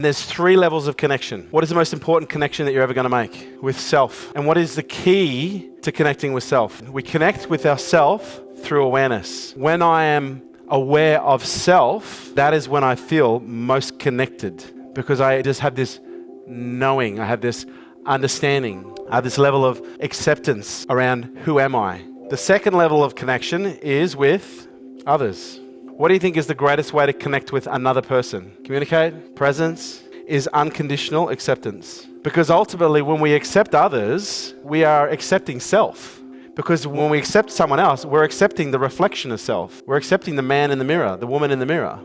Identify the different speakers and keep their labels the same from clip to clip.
Speaker 1: There's 3 levels of connection. What is the most important connection that you're ever going to make? With self. And what is the key to connecting with self? We connect with ourself through awareness. When I am aware of self, that is when I feel most connected, because I just have this knowing, I have this understanding, I have this level of acceptance around who am I. The second level of connection is with others. What do you think is the greatest way to connect with another person? Communicate, presence, is unconditional acceptance. Because ultimately, when we accept others, we are accepting self. Because when we accept someone else, we're accepting the reflection of self. We're accepting the man in the mirror, the woman in the mirror.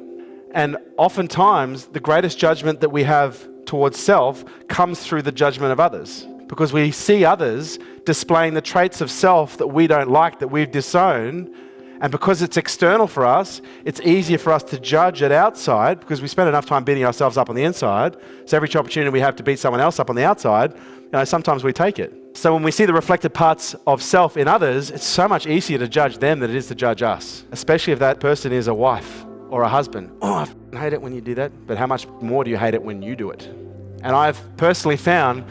Speaker 1: And oftentimes, the greatest judgment that we have towards self comes through the judgment of others. Because we see others displaying the traits of self that we don't like, that we've disowned. And because it's external for us, it's easier for us to judge it outside because we spend enough time beating ourselves up on the inside. So every opportunity we have to beat someone else up on the outside, sometimes we take it. So when we see the reflected parts of self in others, it's so much easier to judge them than it is to judge us, especially if that person is a wife or a husband. Oh, I hate it when you do that. But how much more do you hate it when you do it? And I've personally found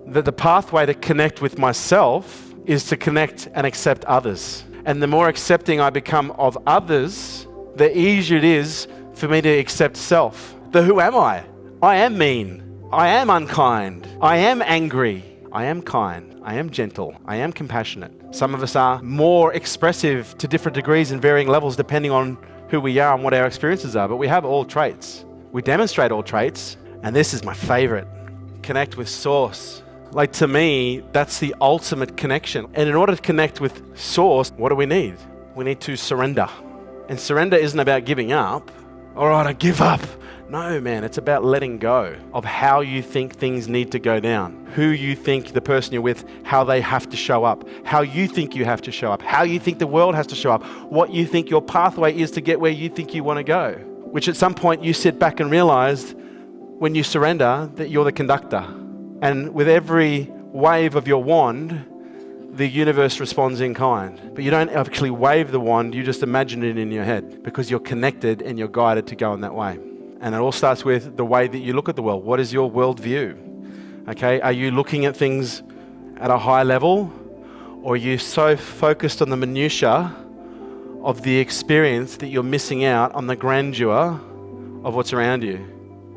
Speaker 1: that the pathway to connect with myself is to connect and accept others. And the more accepting I become of others, the easier it is for me to accept self. The who am I? I am mean. I am unkind. I am angry. I am kind. I am gentle. I am compassionate. Some of us are more expressive to different degrees and varying levels depending on who we are and what our experiences are. But we have all traits. We demonstrate all traits. And this is my favorite. Connect with source. Like, to me, that's the ultimate connection. And in order to connect with source, what do we need? We need to surrender. And surrender isn't about giving up. All right, I give up. No, man, it's about letting go of how you think things need to go down, who you think the person you're with, how they have to show up, how you think you have to show up, how you think the world has to show up, what you think your pathway is to get where you think you want to go, which at some point you sit back and realize when you surrender that you're the conductor. And with every wave of your wand, the universe responds in kind. But you don't actually wave the wand, you just imagine it in your head because you're connected and you're guided to go in that way. And it all starts with the way that you look at the world. What is your worldview? Okay, are you looking at things at a high level, or are you so focused on the minutiae of the experience that you're missing out on the grandeur of what's around you?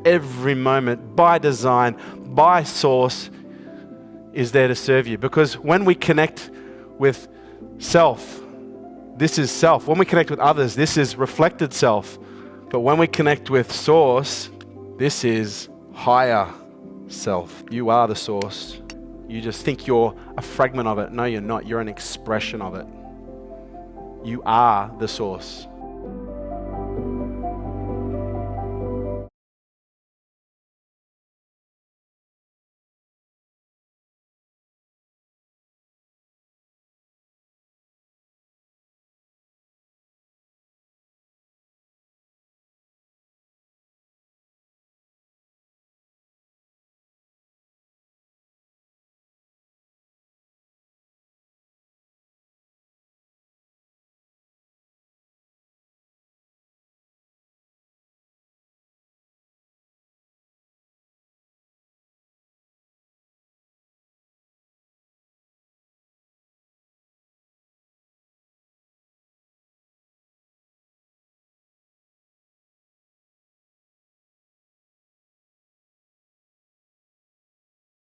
Speaker 1: Every moment, by design, by source, is there to serve you. Because when we connect with self, this is self. When we connect with others, this is reflected self. But when we connect with source, this is higher self. You are the source. You just think you're a fragment of it. No, you're not. You're an expression of it. You are the source.